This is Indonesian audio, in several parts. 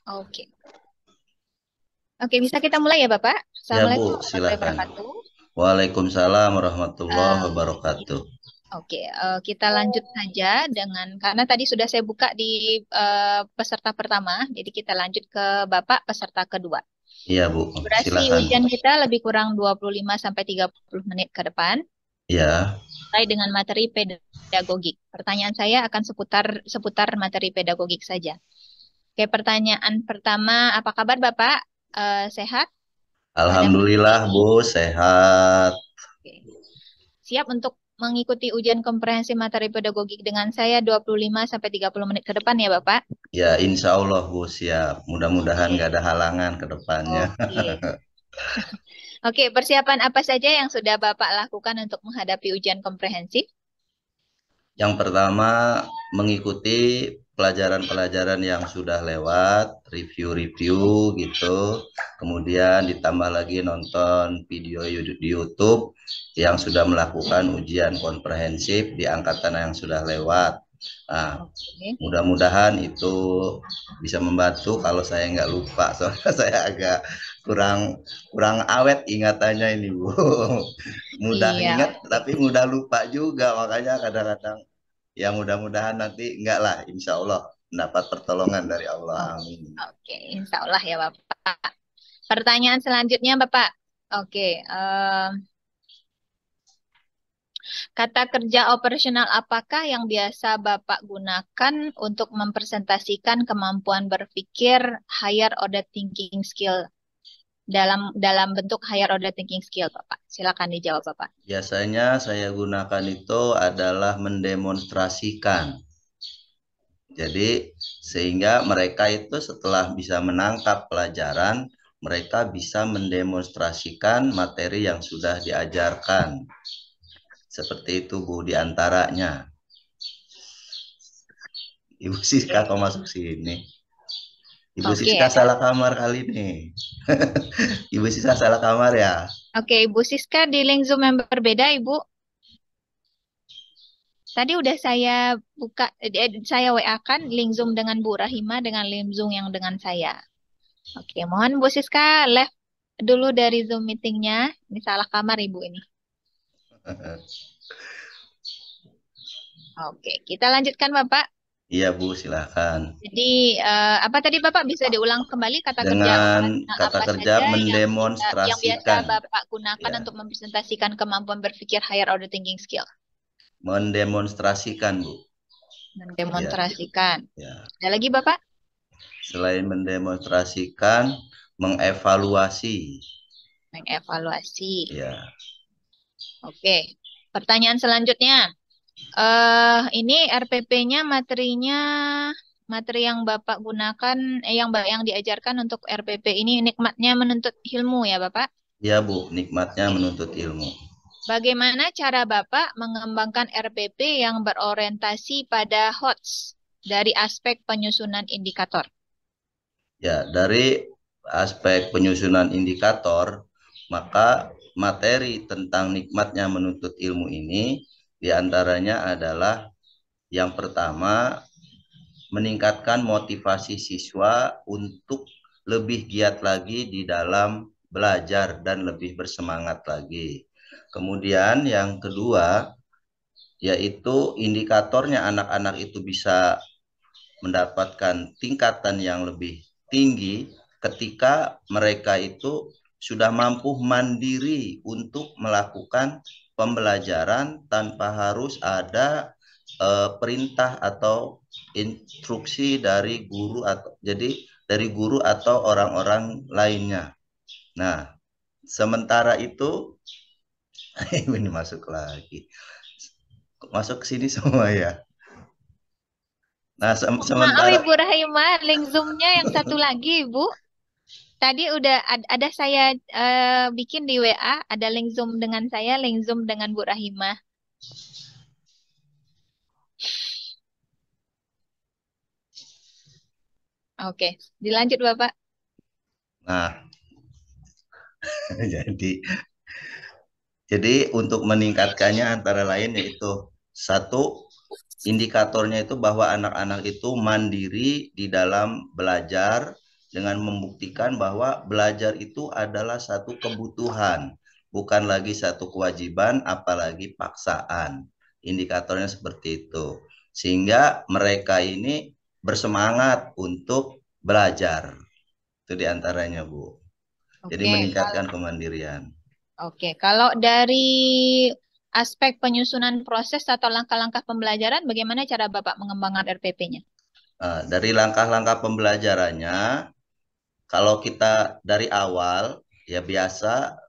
Oke. Oke, bisa kita mulai ya, Bapak? Ya Bu, Assalamualaikum warahmatullahi silakan. wabarakatuh. Waalaikumsalam warahmatullahi Eh, wabarakatuh. oke, kita lanjut saja karena tadi sudah saya buka di peserta pertama, jadi kita lanjut ke Bapak peserta kedua. Iya Bu, Durasi silakan. ujian kita lebih kurang 25 sampai 30 menit ke depan, Ya, terkait dengan materi pedagogik. Pertanyaan saya akan seputar seputar materi pedagogik saja. Oke, pertanyaan pertama, apa kabar Bapak? Sehat pada malam Alhamdulillah ini? Bu, sehat. Oke. Siap untuk mengikuti ujian komprehensif materi pedagogik dengan saya 25 sampai 30 menit ke depan ya, Bapak? Ya, insya Allah Bu, siap. Mudah-mudahan Oke. nggak ada halangan ke depannya. Oke. Oke, persiapan apa saja yang sudah Bapak lakukan untuk menghadapi ujian komprehensif? Yang pertama, mengikuti pelajaran-pelajaran yang sudah lewat, review-review gitu. Kemudian ditambah lagi nonton video di YouTube yang sudah melakukan ujian komprehensif di angkatan yang sudah lewat. Nah, Oke. mudah-mudahan itu bisa membantu kalau saya nggak lupa, soalnya saya agak kurang kurang awet ingatannya ini Bu. Mudah Iya, ingat oke. tapi mudah lupa juga, makanya kadang-kadang ya mudah-mudahan nanti enggak lah, insya Allah mendapat pertolongan dari Allah, Oh, amin. oke, insya Allah ya Bapak. Pertanyaan selanjutnya Bapak. Oke, kata kerja operasional apakah yang biasa Bapak gunakan untuk mempresentasikan kemampuan berpikir higher order thinking skill dalam bentuk higher order thinking skill, Bapak? Silakan dijawab, Bapak. Biasanya saya gunakan itu adalah mendemonstrasikan. Jadi sehingga mereka itu setelah bisa menangkap pelajaran, mereka bisa mendemonstrasikan materi yang sudah diajarkan. Seperti itu Bu, diantaranya. Ibu Siska kok masuk sini? Ibu Oke, Siska salah kamar kali ini. Ibu Siska salah kamar ya. oke, Ibu Siska di link Zoom yang berbeda, Ibu. Tadi udah saya buka, saya WA kan link Zoom dengan Bu Rahima dengan link Zoom yang dengan saya. Oke, mohon Bu Siska left dulu dari Zoom meetingnya. Ini salah kamar Ibu ini. Oke, kita lanjutkan Bapak. Iya Bu, silakan. Jadi apa tadi Bapak bisa diulang kembali kata kerja Dengan operasional kata apa kerja saja yang biasa mendemonstrasikan, Bapak gunakan ya, untuk mempresentasikan kemampuan berpikir higher order thinking skill? mendemonstrasikan Bu, ya, Mendemonstrasikan. ya. Ada lagi Bapak? Selain mendemonstrasikan, mengevaluasi, Mengevaluasi. ya, Oke. Pertanyaan selanjutnya. Ini RPP-nya materinya materi yang Bapak gunakan yang diajarkan untuk RPP ini nikmatnya menuntut ilmu ya Bapak. ya Bu, nikmatnya Oke. menuntut ilmu. Bagaimana cara Bapak mengembangkan RPP yang berorientasi pada HOTS dari aspek penyusunan indikator? Ya, dari aspek penyusunan indikator, maka materi tentang nikmatnya menuntut ilmu ini diantaranya adalah yang pertama, meningkatkan motivasi siswa untuk lebih giat lagi di dalam belajar dan lebih bersemangat lagi. Kemudian yang kedua, yaitu indikatornya anak-anak itu bisa mendapatkan tingkatan yang lebih tinggi ketika mereka itu sudah mampu mandiri untuk melakukan pembelajaran tanpa harus ada perintah atau instruksi dari guru, atau jadi dari guru atau orang-orang lainnya. Nah, sementara itu ini masuk lagi. Masuk ke sini semua ya. Nah, Mohon maaf sementara Ibu Rahimah, link Zoom-nya yang satu lagi Ibu. Tadi udah ada saya bikin di WA, ada link Zoom dengan saya, link Zoom dengan Bu Rahimah. Oke, dilanjut Bapak. nah, jadi untuk meningkatkannya antara lain yaitu satu, indikatornya itu bahwa anak-anak itu mandiri di dalam belajar, dengan membuktikan bahwa belajar itu adalah satu kebutuhan, bukan lagi satu kewajiban, apalagi paksaan. Indikatornya seperti itu. Sehingga mereka ini bersemangat untuk belajar. Itu diantaranya, Bu. Jadi Oke, meningkatkan kemandirian. oke. Kalau dari aspek penyusunan proses atau langkah-langkah pembelajaran, bagaimana cara Bapak mengembangkan RPP-nya? Dari langkah-langkah pembelajarannya, kalau kita dari awal, ya biasa,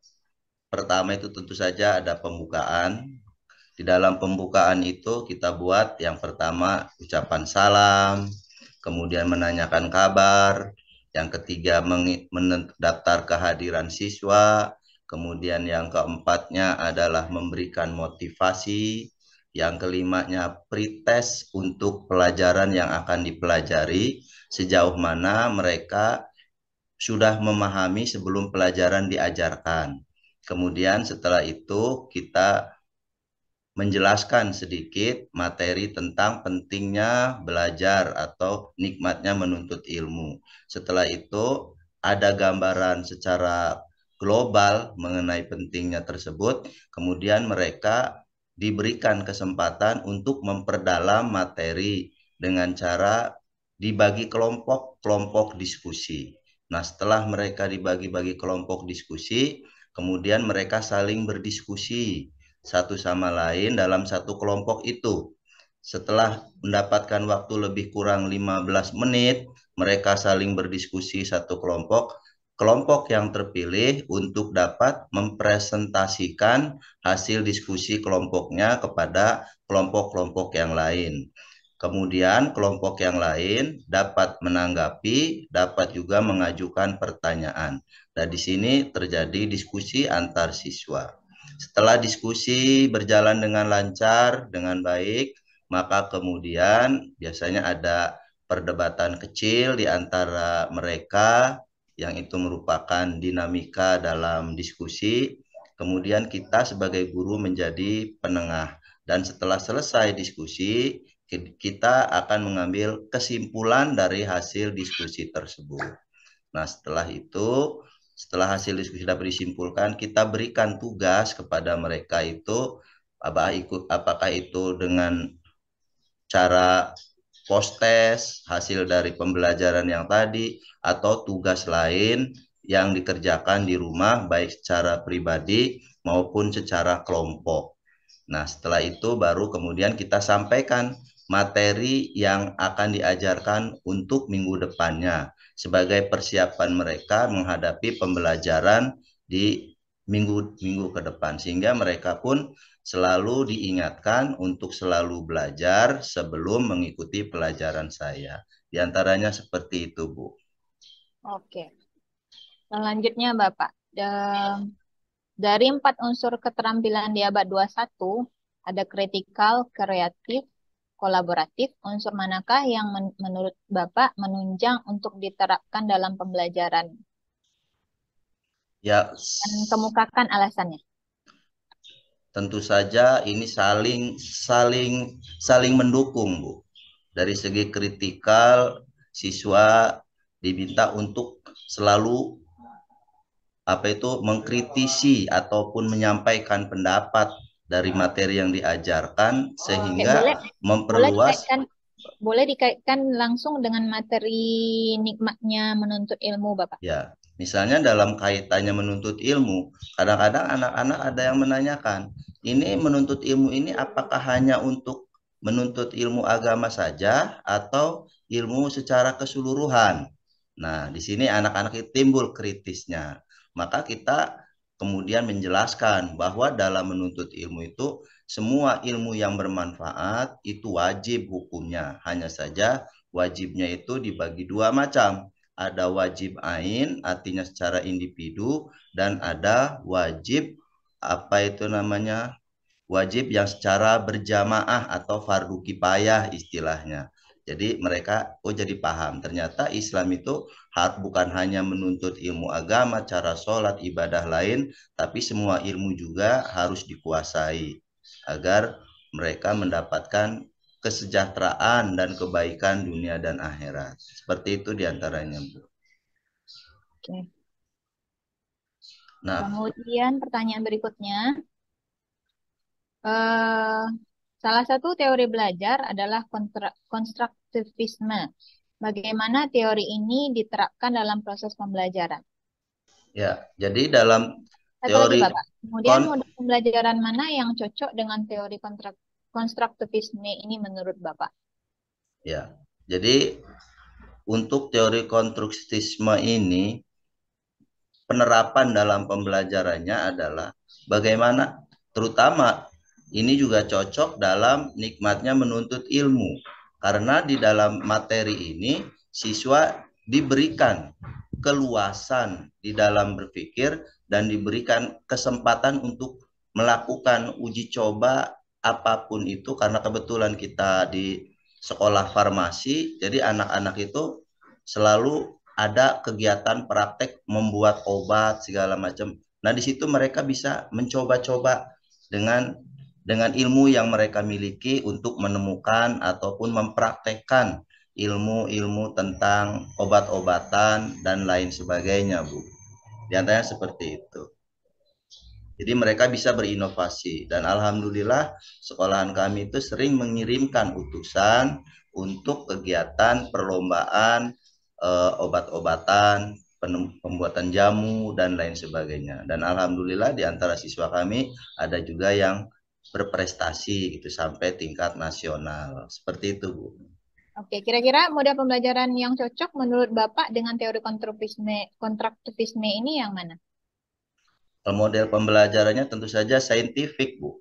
pertama itu tentu saja ada pembukaan. Di dalam pembukaan itu kita buat yang pertama ucapan salam, kemudian menanyakan kabar, yang ketiga mendaftar kehadiran siswa, kemudian yang keempatnya adalah memberikan motivasi, yang kelimanya pretest untuk pelajaran yang akan dipelajari, sejauh mana mereka sudah memahami sebelum pelajaran diajarkan. Kemudian setelah itu kita menjelaskan sedikit materi tentang pentingnya belajar atau nikmatnya menuntut ilmu. Setelah itu ada gambaran secara global mengenai pentingnya tersebut, kemudian mereka diberikan kesempatan untuk memperdalam materi dengan cara dibagi kelompok-kelompok diskusi. Nah, setelah mereka dibagi-bagi kelompok diskusi, kemudian mereka saling berdiskusi satu sama lain dalam satu kelompok itu. Setelah mendapatkan waktu lebih kurang 15 menit, mereka saling berdiskusi satu kelompok. Kelompok yang terpilih untuk dapat mempresentasikan hasil diskusi kelompoknya kepada kelompok-kelompok yang lain. Kemudian kelompok yang lain dapat menanggapi, dapat juga mengajukan pertanyaan. Dan di sini terjadi diskusi antar siswa. Setelah diskusi berjalan dengan lancar, dengan baik, maka kemudian biasanya ada perdebatan kecil di antara mereka, yang itu merupakan dinamika dalam diskusi. Kemudian kita sebagai guru menjadi penengah. Dan setelah selesai diskusi, kita akan mengambil kesimpulan dari hasil diskusi tersebut. Nah, setelah hasil diskusi dapat disimpulkan, kita berikan tugas kepada mereka itu, apakah itu dengan cara post test, hasil dari pembelajaran yang tadi, atau tugas lain yang dikerjakan di rumah, baik secara pribadi maupun secara kelompok. Nah, setelah itu baru kemudian kita sampaikan materi yang akan diajarkan untuk minggu depannya sebagai persiapan mereka menghadapi pembelajaran di minggu-minggu ke depan, sehingga mereka pun selalu diingatkan untuk selalu belajar sebelum mengikuti pelajaran saya. Di antaranya seperti itu, Bu. Oke. Selanjutnya, Bapak. Dari 4 unsur keterampilan di abad 21, ada kritikal, kreatif, kolaboratif. Unsur manakah yang menurut Bapak menunjang untuk diterapkan dalam pembelajaran? Ya, Dan kemukakan alasannya. tentu saja ini saling saling saling mendukung, Bu. Dari segi kritikal, siswa diminta untuk selalu mengkritisi ataupun menyampaikan pendapat dari materi yang diajarkan Oke, sehingga boleh boleh memperluas. dikaitkan boleh dikaitkan langsung dengan materi nikmatnya menuntut ilmu, Bapak. Ya, misalnya dalam kaitannya menuntut ilmu, kadang-kadang anak-anak ada yang menanyakan, ini menuntut ilmu ini apakah hanya untuk menuntut ilmu agama saja atau ilmu secara keseluruhan? Nah, di sini anak-anak itu timbul kritisnya. Maka kita kemudian menjelaskan bahwa dalam menuntut ilmu itu semua ilmu yang bermanfaat itu wajib hukumnya. Hanya saja wajibnya itu dibagi dua macam. Ada wajib ain, artinya secara individu, dan ada wajib wajib yang secara berjamaah atau fardu kifayah istilahnya. Jadi mereka jadi paham ternyata Islam itu bukan hanya menuntut ilmu agama, cara sholat, ibadah lain, tapi semua ilmu juga harus dikuasai agar mereka mendapatkan kesejahteraan dan kebaikan dunia dan akhirat. Seperti itu diantaranya, Bu. Oke. Nah, Kemudian pertanyaan berikutnya, eh, salah satu teori belajar adalah konstruktivisme. Bagaimana teori ini diterapkan dalam proses pembelajaran? ya, jadi dalam Satu lagi, teori Bapak. Kemudian kon model pembelajaran mana yang cocok dengan teori konstruktivisme ini menurut Bapak? ya. Jadi untuk teori konstruktivisme ini penerapan dalam pembelajarannya adalah bagaimana terutama ini juga cocok dalam nikmatnya menuntut ilmu karena di dalam materi ini siswa diberikan keluasan di dalam berpikir dan diberikan kesempatan untuk melakukan uji coba apapun itu karena kebetulan kita di sekolah farmasi jadi anak-anak itu selalu ada kegiatan praktek membuat obat segala macam. Nah, di situ mereka bisa mencoba-coba dengan ilmu yang mereka miliki untuk menemukan ataupun mempraktekkan ilmu-ilmu tentang obat-obatan dan lain sebagainya, Bu. Di antaranya seperti itu. Jadi mereka bisa berinovasi dan alhamdulillah sekolahan kami itu sering mengirimkan utusan untuk kegiatan perlombaan obat-obatan, pembuatan jamu dan lain sebagainya. Dan alhamdulillah di antara siswa kami ada juga yang berprestasi gitu sampai tingkat nasional. Seperti itu, Bu. Oke, kira-kira model pembelajaran yang cocok menurut Bapak dengan teori kontraktivisme ini yang mana? Kalau model pembelajarannya tentu saja saintifik, Bu.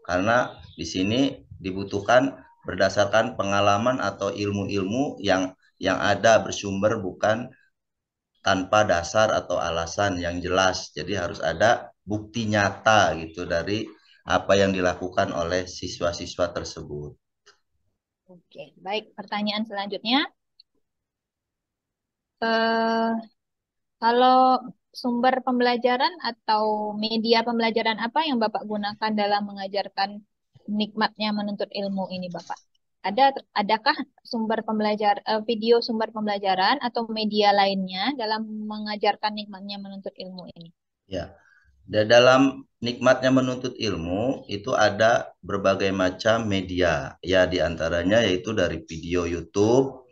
Karena di sini dibutuhkan berdasarkan pengalaman atau ilmu-ilmu yang ada bersumber bukan tanpa dasar atau alasan yang jelas. Jadi harus ada bukti nyata gitu dari apa yang dilakukan oleh siswa-siswa tersebut. Oke, baik. Pertanyaan selanjutnya, eh, kalau sumber pembelajaran atau media pembelajaran apa yang Bapak gunakan dalam mengajarkan nikmatnya menuntut ilmu ini, Bapak? Adakah video sumber pembelajaran atau media lainnya dalam mengajarkan nikmatnya menuntut ilmu ini? Ya, dan dalam nikmatnya menuntut ilmu itu ada berbagai macam media. Ya, diantaranya yaitu dari video YouTube,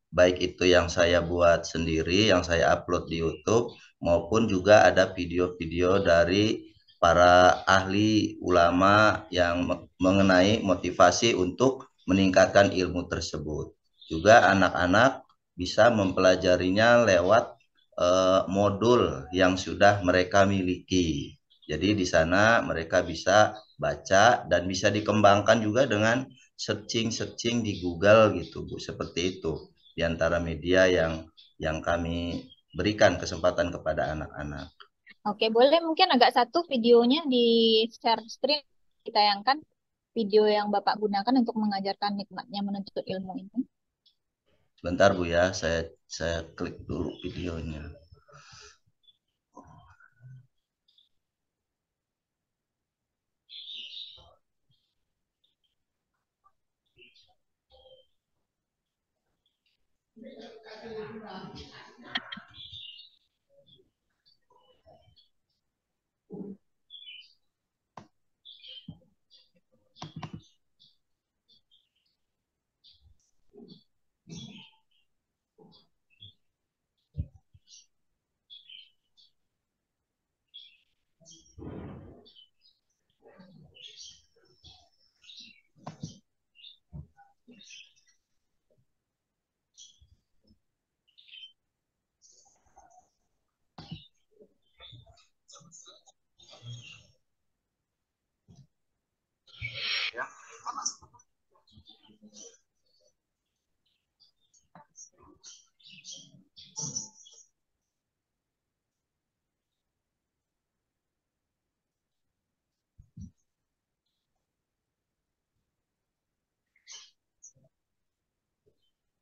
baik itu yang saya buat sendiri, yang saya upload di YouTube, maupun juga ada video-video dari para ahli ulama yang mengenai motivasi untuk meningkatkan ilmu tersebut. Juga anak-anak bisa mempelajarinya lewat modul yang sudah mereka miliki. Jadi di sana mereka bisa baca dan bisa dikembangkan juga dengan searching-searching di Google gitu, Bu, seperti itu di antara media yang kami berikan kesempatan kepada anak-anak. Oke, boleh mungkin agak satu videonya di share screen ditayangkan video yang Bapak gunakan untuk mengajarkan nikmatnya menuntut ilmu ini. Sebentar Bu ya, saya klik dulu videonya.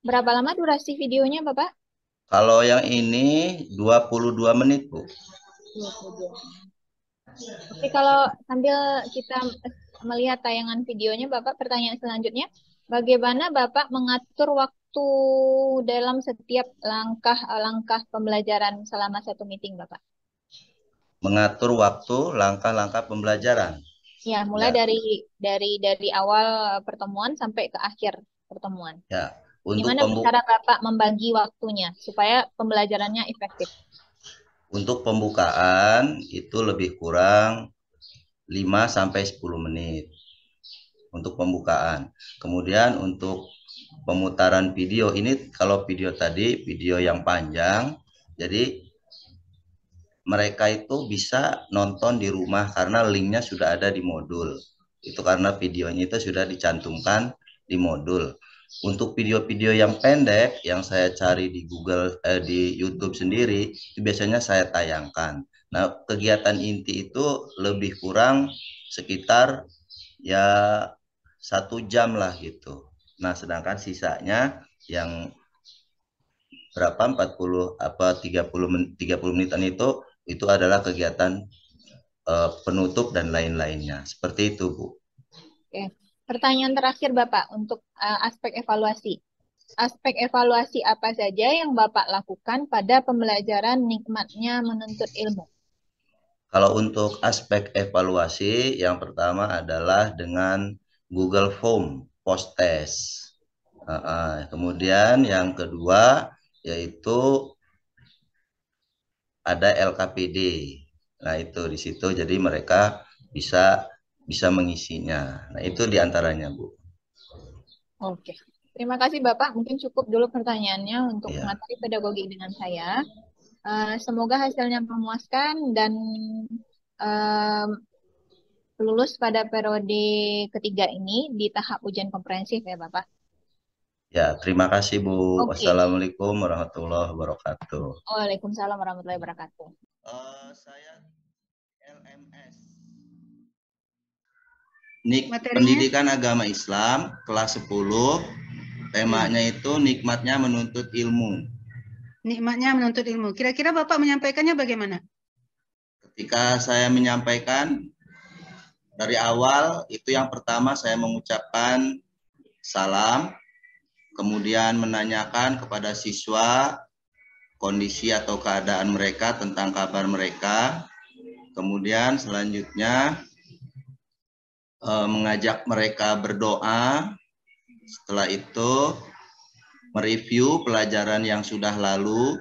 Berapa lama durasi videonya, Bapak? Kalau yang ini 22 menit, Bu. 22. Oke, kalau sambil kita melihat tayangan videonya, Bapak, pertanyaan selanjutnya, bagaimana Bapak mengatur waktu waktu dalam setiap langkah pembelajaran selama satu meeting, Bapak? Mengatur waktu langkah-langkah pembelajaran. Ya, mulai Ya, dari awal pertemuan sampai ke akhir pertemuan. ya. Untuk Gimana cara Bapak membagi waktunya supaya pembelajarannya efektif? untuk pembukaan itu lebih kurang 5 sampai 10 menit untuk pembukaan. Kemudian untuk pemutaran video ini, kalau video tadi video yang panjang, jadi mereka itu bisa nonton di rumah karena linknya sudah ada di modul. Itu karena videonya itu sudah dicantumkan di modul. Untuk video-video yang pendek yang saya cari di Google, di YouTube sendiri, itu biasanya saya tayangkan. Nah, kegiatan inti itu lebih kurang sekitar ya 1 jam lah gitu. Nah, sedangkan sisanya yang berapa 40 apa 30 menitan itu adalah kegiatan penutup dan lain-lainnya. Seperti itu, Bu. Oke. Pertanyaan terakhir Bapak untuk aspek evaluasi. Aspek evaluasi apa saja yang Bapak lakukan pada pembelajaran nikmatnya menuntut ilmu? Kalau untuk aspek evaluasi, yang pertama adalah dengan Google Form post test. Kemudian yang kedua yaitu ada LKPD. Nah, itu di situ jadi mereka bisa bisa mengisinya. Nah, itu diantaranya, Bu. Oke. Terima kasih Bapak. Mungkin cukup dulu pertanyaannya untuk Ya, materi pedagogi dengan saya. Semoga hasilnya memuaskan dan em, lulus pada periode ketiga ini di tahap ujian komprehensif ya Bapak. ya, terima kasih, Bu. Oke. Wassalamualaikum warahmatullahi wabarakatuh. Waalaikumsalam warahmatullahi wabarakatuh. Saya LMS. Materinya Pendidikan Agama Islam kelas 10, temanya itu nikmatnya menuntut ilmu. nikmatnya menuntut ilmu. Kira-kira Bapak menyampaikannya bagaimana? Ketika saya menyampaikan dari awal, itu yang pertama saya mengucapkan salam, kemudian menanyakan kepada siswa kondisi atau keadaan mereka, tentang kabar mereka. Kemudian selanjutnya mengajak mereka berdoa. Setelah itu mereview pelajaran yang sudah lalu,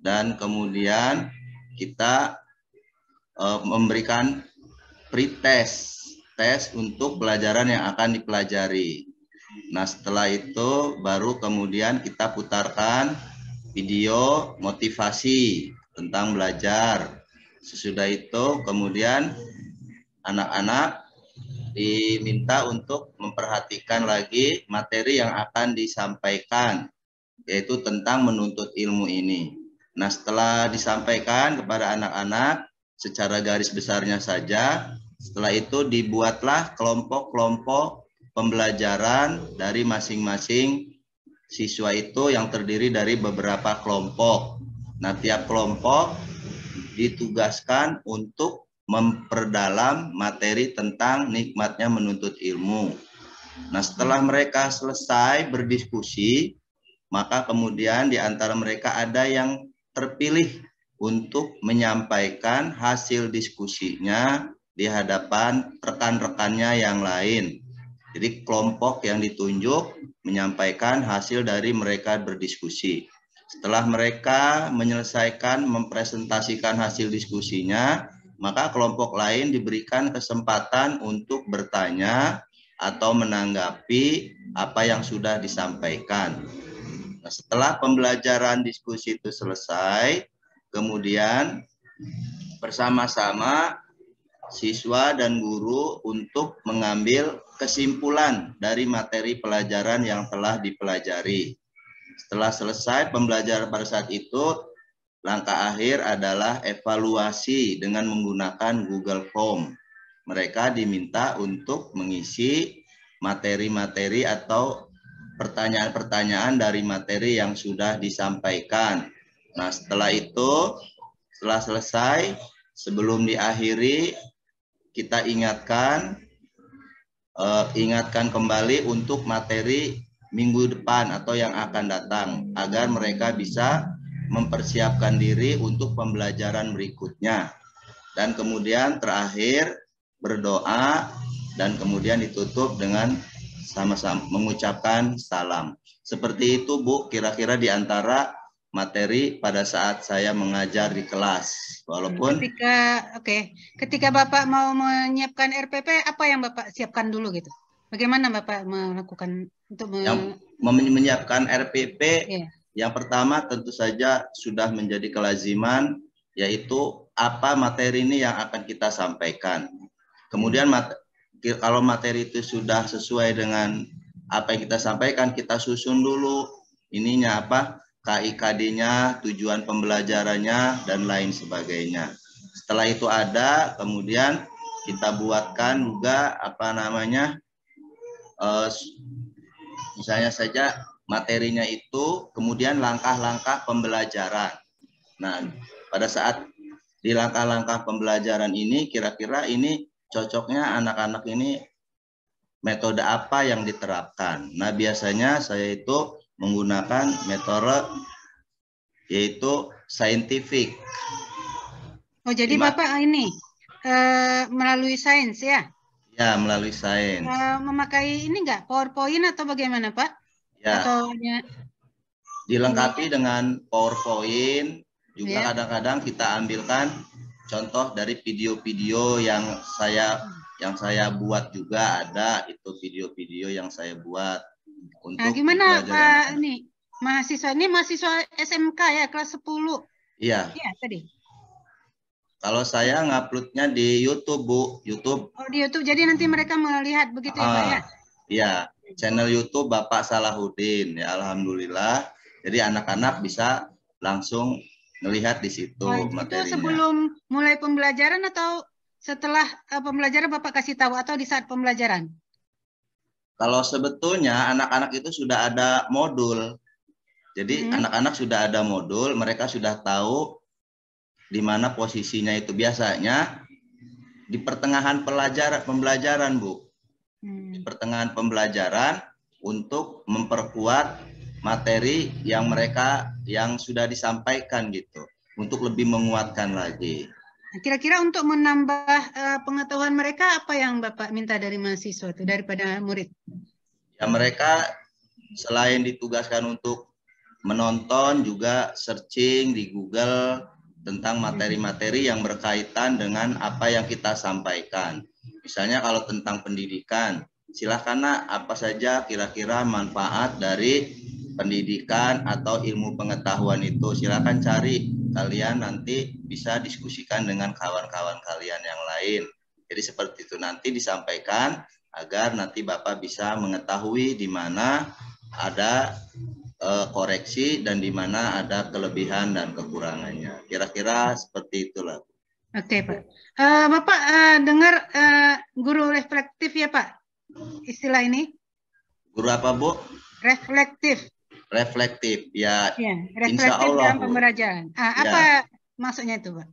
dan kemudian kita memberikan pretest, tes untuk pelajaran yang akan dipelajari. Nah, setelah itu baru kemudian kita putarkan video motivasi tentang belajar. Sesudah itu kemudian anak-anak diminta untuk memperhatikan lagi materi yang akan disampaikan, yaitu tentang menuntut ilmu ini. Nah, setelah disampaikan kepada anak-anak secara garis besarnya saja, setelah itu dibuatlah kelompok-kelompok pembelajaran dari masing-masing siswa itu yang terdiri dari beberapa kelompok. Nah, tiap kelompok ditugaskan untuk memperdalam materi tentang nikmatnya menuntut ilmu. Nah, setelah mereka selesai berdiskusi, maka kemudian di antara mereka ada yang terpilih untuk menyampaikan hasil diskusinya di hadapan rekan-rekannya yang lain. Jadi kelompok yang ditunjuk menyampaikan hasil dari mereka berdiskusi. Setelah mereka menyelesaikan mempresentasikan hasil diskusinya, maka kelompok lain diberikan kesempatan untuk bertanya atau menanggapi apa yang sudah disampaikan. Nah, setelah pembelajaran diskusi itu selesai, kemudian bersama-sama siswa dan guru untuk mengambil kesimpulan dari materi pelajaran yang telah dipelajari. Setelah selesai pembelajaran pada saat itu, langkah akhir adalah evaluasi dengan menggunakan Google Form. Mereka diminta untuk mengisi materi-materi atau pertanyaan-pertanyaan dari materi yang sudah disampaikan. Nah, setelah itu, setelah selesai, sebelum diakhiri, kita ingatkan kembali untuk materi minggu depan atau yang akan datang, agar mereka bisa mempersiapkan diri untuk pembelajaran berikutnya. Dan kemudian terakhir berdoa dan kemudian ditutup dengan sama-sama mengucapkan salam. Seperti itu Bu, kira-kira di antara materi pada saat saya mengajar di kelas. Walaupun ketika Bapak mau menyiapkan RPP, apa yang Bapak siapkan dulu gitu? Bagaimana Bapak melakukan untuk menyiapkan RPP? Yang pertama tentu saja sudah menjadi kelaziman, yaitu apa materi ini yang akan kita sampaikan. Kemudian kalau materi itu sudah sesuai dengan apa yang kita sampaikan, kita susun dulu ininya apa, KIKD-nya, tujuan pembelajarannya, dan lain sebagainya. Setelah itu ada, kemudian kita buatkan juga apa namanya, misalnya saja materinya itu, kemudian langkah-langkah pembelajaran. Nah, pada saat di langkah-langkah pembelajaran ini, kira-kira ini cocoknya anak-anak ini metode apa yang diterapkan. Nah, biasanya saya itu menggunakan metode yaitu scientific. Oh, jadi Bapak ini melalui sains ya? Ya, melalui sains. Memakai ini enggak PowerPoint atau bagaimana Pak? Ya. Atau dilengkapi dengan PowerPoint, juga kadang-kadang kita ambilkan contoh dari video-video yang saya buat juga ada, itu video-video yang saya buat untuk gimana Pak ini mahasiswa SMK ya kelas 10. Iya. Iya tadi. Kalau saya nguploadnya di YouTube Bu, YouTube. Oh di YouTube, jadi nanti mereka melihat begitu ya Pak ya? Iya, channel YouTube Bapak Salahuddin ya, alhamdulillah. Jadi anak-anak bisa langsung melihat di situ materinya. Itu sebelum mulai pembelajaran atau setelah pembelajaran Bapak kasih tahu atau di saat pembelajaran? Kalau sebetulnya anak-anak itu sudah ada modul. Jadi anak-anak sudah ada modul, mereka sudah tahu di mana posisinya itu. Biasanya di pertengahan pembelajaran Bu. Di pertengahan pembelajaran untuk memperkuat materi yang sudah disampaikan gitu, untuk lebih menguatkan lagi. Kira-kira untuk menambah pengetahuan mereka, apa yang Bapak minta dari mahasiswa itu daripada murid? Ya, mereka selain ditugaskan untuk menonton, juga searching di Google tentang materi-materi yang berkaitan dengan apa yang kita sampaikan. Misalnya kalau tentang pendidikan, silakan apa saja kira-kira manfaat dari pendidikan atau ilmu pengetahuan itu. Silakan cari, kalian nanti bisa diskusikan dengan kawan-kawan kalian yang lain. Jadi seperti itu nanti disampaikan agar nanti Bapak bisa mengetahui di mana ada koreksi dan di mana ada kelebihan dan kekurangannya. Kira-kira seperti itulah. Oke Pak. Bapak dengar guru reflektif ya Pak? Istilah ini? Guru apa Bu? Reflektif. Reflektif ya. Reflektif insya Allah, dalam pembelajaran. Apa maksudnya itu Pak?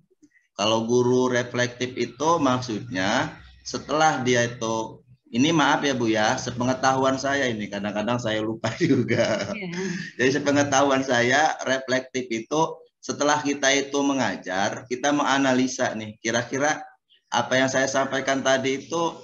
Kalau guru reflektif itu maksudnya setelah dia itu, ini maaf ya Bu ya, sepengetahuan saya ini kadang-kadang saya lupa juga. Jadi sepengetahuan saya, reflektif itu setelah kita itu mengajar, kita menganalisa nih, kira-kira apa yang saya sampaikan tadi itu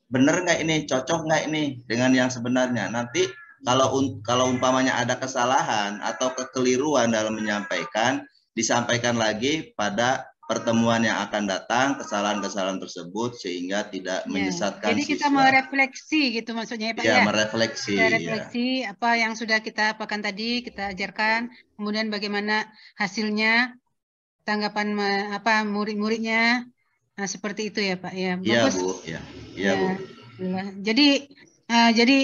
benar nggak ini, cocok nggak ini dengan yang sebenarnya. Nanti kalau umpamanya ada kesalahan atau kekeliruan dalam menyampaikan, disampaikan lagi pada pertemuan yang akan datang kesalahan-kesalahan tersebut sehingga tidak menyesatkan jadi kita merefleksi gitu maksudnya ya Pak ya? Merefleksi. Kita refleksi apa yang sudah kita apakan tadi, kita ajarkan, kemudian bagaimana hasilnya, tanggapan murid-muridnya, seperti itu ya Pak ya. Iya Bu, iya Bu. Jadi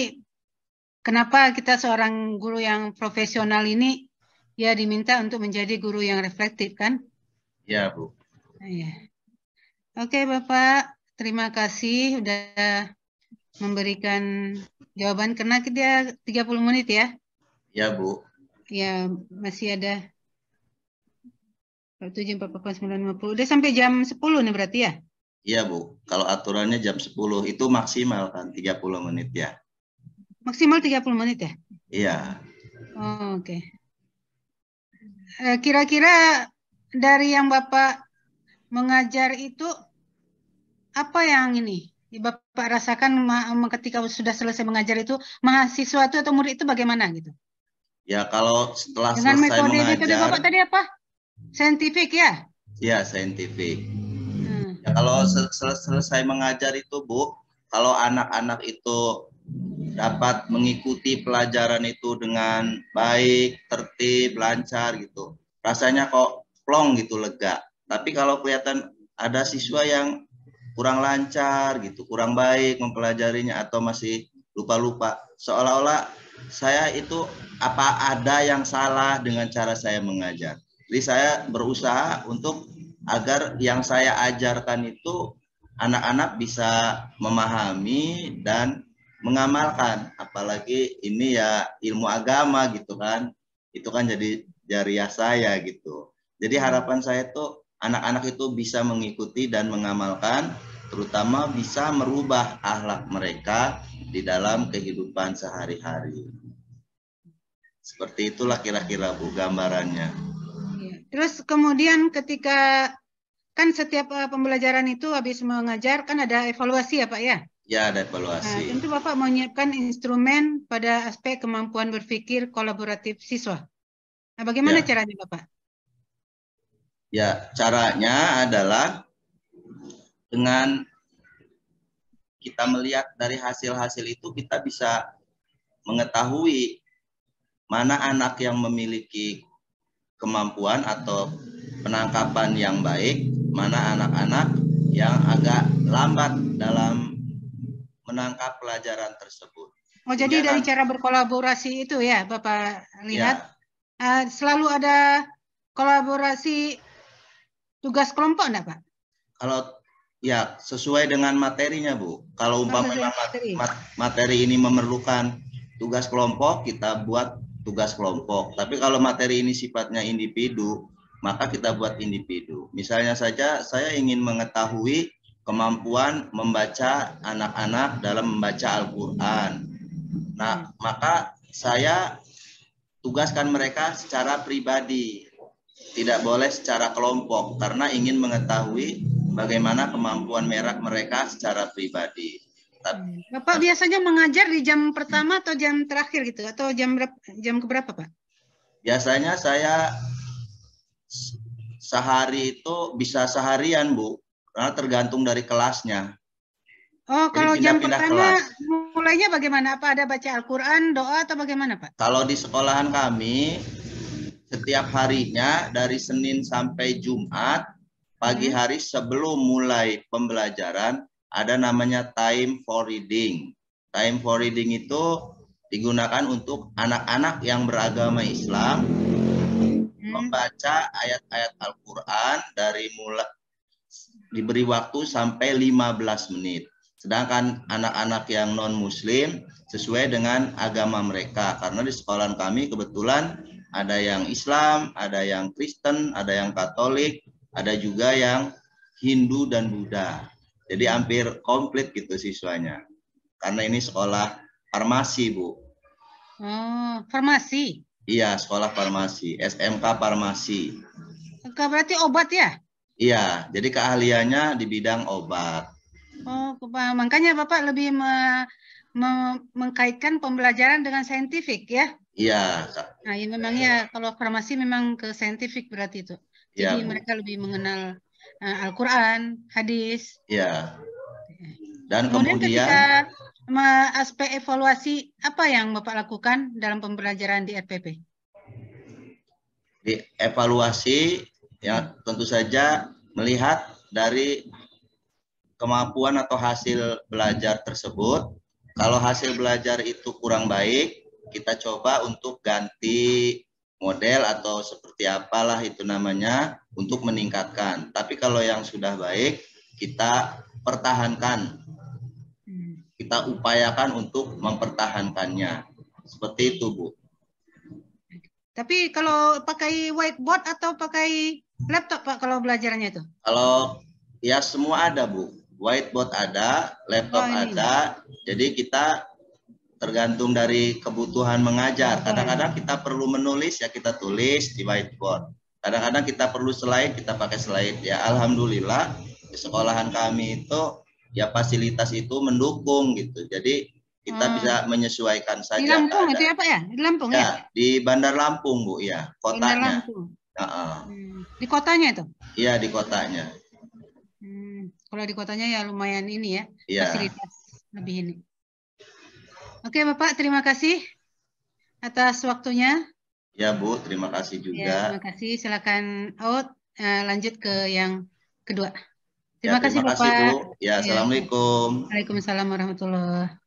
kenapa kita seorang guru yang profesional ini ya diminta untuk menjadi guru yang reflektif kan? Ya Bu. Oke Bapak, terima kasih sudah memberikan jawaban karena dia 30 menit ya. Ya Bu. Ya masih ada 7, 4, 9, 50. Udah sampai jam 10 nih berarti ya? Iya Bu, kalau aturannya jam 10 itu maksimal kan 30 menit ya. Maksimal 30 menit ya? Iya. Oh, oke. Kira-kira dari yang Bapak mengajar itu, apa yang ini Bapak rasakan ketika sudah selesai mengajar itu, mahasiswa itu atau murid itu bagaimana gitu? Ya kalau setelah Dengan selesai metode Bapak mengajar, tadi apa? Saintifik ya? ya saintifik. Ya, kalau selesai mengajar itu Bu, kalau anak-anak itu dapat mengikuti pelajaran itu dengan baik, tertib, lancar gitu, rasanya kok plong gitu, lega. Tapi kalau kelihatan ada siswa yang kurang lancar gitu, kurang baik mempelajarinya atau masih lupa-lupa, seolah-olah saya itu apa ada yang salah dengan cara saya mengajar. Jadi saya berusaha untuk agar yang saya ajarkan itu anak-anak bisa memahami dan mengamalkan, apalagi ini ya ilmu agama gitu kan, itu kan jadi jariah saya gitu. Jadi harapan saya tuh anak-anak itu bisa mengikuti dan mengamalkan, terutama bisa merubah akhlak mereka di dalam kehidupan sehari-hari. Seperti itulah kira-kira Bu gambarannya. Terus kemudian ketika kan setiap pembelajaran itu habis mengajar kan ada evaluasi ya Pak ya? Ya, ada evaluasi. Tentu Bapak menyiapkan instrumen pada aspek kemampuan berpikir kolaboratif siswa. Nah, bagaimana caranya Bapak? Ya, caranya adalah dengan kita melihat dari hasil-hasil itu, kita bisa mengetahui mana anak yang memiliki kemampuan atau penangkapan yang baik, mana anak-anak yang agak lambat dalam menangkap pelajaran tersebut. Oh, jadi dari cara berkolaborasi itu ya Bapak lihat, selalu ada kolaborasi tugas kelompok enggak Pak? Kalau ya sesuai dengan materinya Bu. Kalau umpamanya materi ini memerlukan tugas kelompok, kita buat tugas kelompok. Tapi kalau materi ini sifatnya individu, maka kita buat individu. Misalnya saja saya ingin mengetahui kemampuan membaca anak-anak dalam membaca Al-Quran. Nah, maka saya tugaskan mereka secara pribadi, tidak boleh secara kelompok, karena ingin mengetahui bagaimana kemampuan mereka secara pribadi. Bapak biasanya mengajar di jam pertama atau jam terakhir gitu, atau jam keberapa Pak? Biasanya saya sehari itu bisa seharian Bu, karena tergantung dari kelasnya. Oh, kalau jam pertama mulainya bagaimana? Apa ada baca Al-Quran, doa atau bagaimana Pak? Kalau di sekolahan kami, setiap harinya dari Senin sampai Jumat, pagi hari sebelum mulai pembelajaran, ada namanya time for reading. Time for reading itu digunakan untuk anak-anak yang beragama Islam membaca ayat-ayat Al-Quran dari mulai diberi waktu sampai 15 menit. Sedangkan anak-anak yang non-muslim sesuai dengan agama mereka. Karena di sekolah kami kebetulan ada yang Islam, ada yang Kristen, ada yang Katolik, ada juga yang Hindu dan Buddha. Jadi hampir komplit gitu siswanya. Karena ini sekolah farmasi, Bu. Oh, farmasi? Iya, sekolah farmasi, SMK farmasi. Berarti obat ya? Iya, jadi keahliannya di bidang obat. Oh, makanya Bapak lebih mengkaitkan pembelajaran dengan saintifik ya? Iya. Nah, ya memangnya kalau farmasi memang ke saintifik berarti itu. Jadi ya, mereka lebih mengenal Al-Quran, hadis. Iya. Dan kemudian ketika aspek evaluasi, apa yang Bapak lakukan dalam pembelajaran di RPP? Di evaluasi, ya tentu saja melihat dari kemampuan atau hasil belajar tersebut. Kalau hasil belajar itu kurang baik, kita coba untuk ganti model atau seperti apalah itu namanya untuk meningkatkan. Tapi kalau yang sudah baik, kita pertahankan. Kita upayakan untuk mempertahankannya. Seperti itu, Bu. Tapi kalau pakai whiteboard atau pakai laptop, Pak, kalau belajarnya itu? Kalau ya semua ada, Bu. Whiteboard ada, laptop ada. Jadi kita tergantung dari kebutuhan mengajar. Kadang-kadang kita perlu menulis, ya kita tulis di whiteboard. Kadang-kadang kita perlu slide, kita pakai slide. Ya alhamdulillah di sekolahan kami itu ya fasilitas itu mendukung gitu. Jadi kita bisa menyesuaikan saja. Di Lampung itu ya Pak ya? Di Lampung ya? Di Bandar Lampung Bu, ya kotanya. Bandar Lampung. Di kotanya itu? Iya di kotanya. Kalau di kotanya ya lumayan ini ya, fasilitas lebih ini. Oke Bapak, terima kasih atas waktunya. Ya Bu, terima kasih juga. Ya, terima kasih. Silakan lanjut ke yang kedua. Terima kasih Bapak. Bu. Ya, Assalamualaikum. Waalaikumsalam warahmatullahi wabarakatuh.